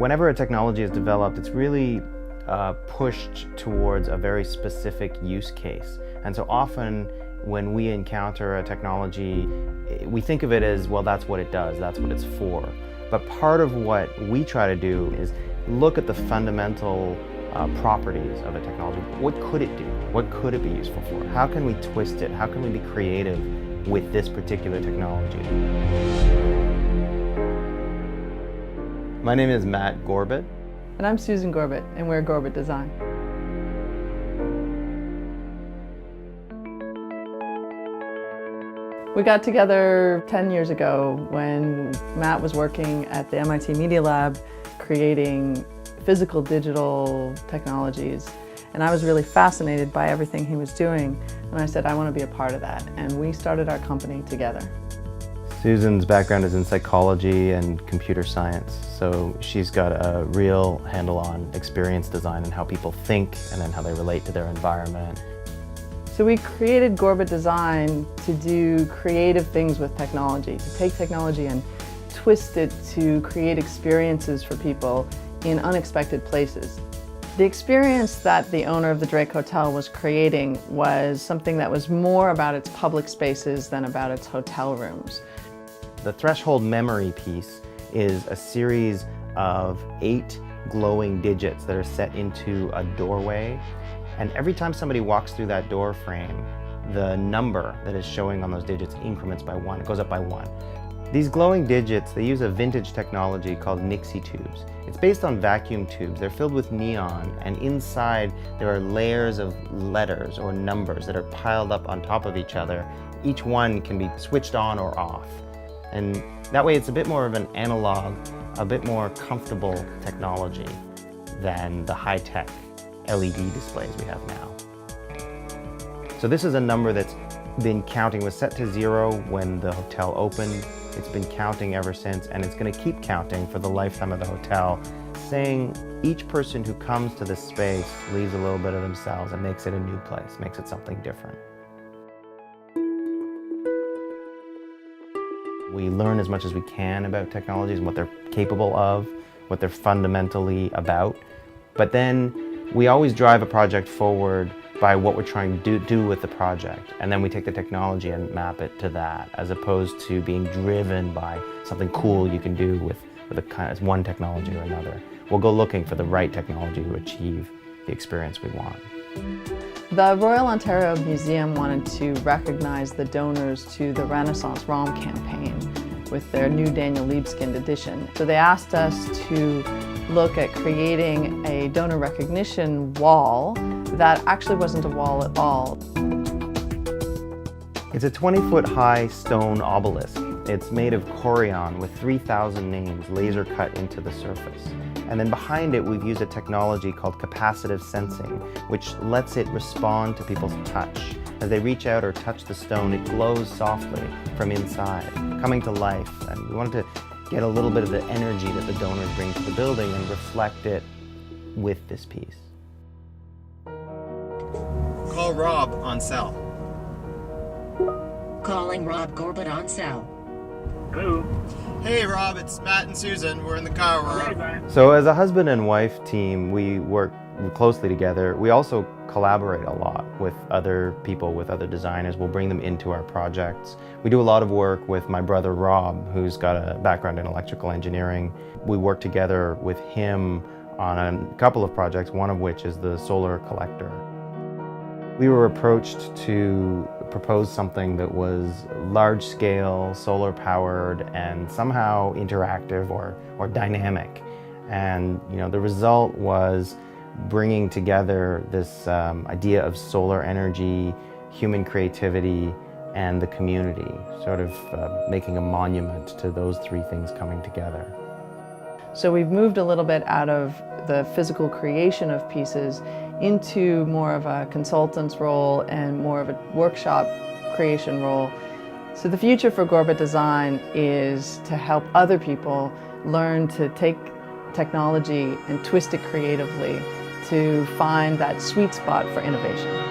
Whenever a technology is developed, it's really pushed towards a very specific use case. And so often when we encounter a technology, we think of it as, well, that's what it does, that's what it's for. But part of what we try to do is look at the fundamental properties of a technology. What could it do? What could it be useful for? How can we twist it? How can we be creative with this particular technology? My name is Matt Gorbet. And I'm Susan Gorbet, and we're Gorbet Design. We got together 10 years ago when Matt was working at the MIT Media Lab creating physical digital technologies. And I was really fascinated by everything he was doing. And I said, I want to be a part of that. And we started our company together. Susan's background is in psychology and computer science, so she's got a real handle on experience design and how people think and then how they relate to their environment. So we created Gorbet Design to do creative things with technology, to take technology and twist it to create experiences for people in unexpected places. The experience that the owner of the Drake Hotel was creating was something that was more about its public spaces than about its hotel rooms. The threshold memory piece is a series of 8 glowing digits that are set into a doorway. And every time somebody walks through that door frame, the number that is showing on those digits increments by 1. It goes up by 1. These glowing digits, they use a vintage technology called Nixie tubes. It's based on vacuum tubes. They're filled with neon, and inside there are layers of letters or numbers that are piled up on top of each other. Each one can be switched on or off. And that way it's a bit more of an analog, a bit more comfortable technology than the high-tech LED displays we have now. So this is a number that's been counting, was set to 0 when the hotel opened. It's been counting ever since, and it's going to keep counting for the lifetime of the hotel, saying each person who comes to this space leaves a little bit of themselves and makes it a new place, makes it something different. We learn as much as we can about technologies and what they're capable of, what they're fundamentally about. But then we always drive a project forward by what we're trying to do with the project. And then we take the technology and map it to that, as opposed to being driven by something cool you can do with one technology or another. We'll go looking for the right technology to achieve the experience we want. The Royal Ontario Museum wanted to recognize the donors to the Renaissance ROM campaign with their new Daniel Libeskind edition. So they asked us to look at creating a donor recognition wall that actually wasn't a wall at all. It's a 20-foot high stone obelisk. It's made of corian with 3,000 names laser cut into the surface. And then behind it, we've used a technology called capacitive sensing, which lets it respond to people's touch. As they reach out or touch the stone, it glows softly from inside, coming to life. And we wanted to get a little bit of the energy that the donors bring to the building and reflect it with this piece. Call Rob on cell. Calling Rob Gorbet on cell. Hello. Hey Rob, it's Matt and Susan. We're in the car. So as a husband and wife team, we work closely together. We also collaborate a lot with other people, with other designers. We'll bring them into our projects. We do a lot of work with my brother Rob, who's got a background in electrical engineering. We work together with him on a couple of projects, one of which is the solar collector. We were approached to propose something that was large-scale, solar-powered, and somehow interactive or dynamic. And the result was bringing together this idea of solar energy, human creativity, and the community, sort of making a monument to those 3 things coming together. So we've moved a little bit out of the physical creation of pieces into more of a consultant's role and more of a workshop creation role. So the future for Gorbet Design is to help other people learn to take technology and twist it creatively to find that sweet spot for innovation.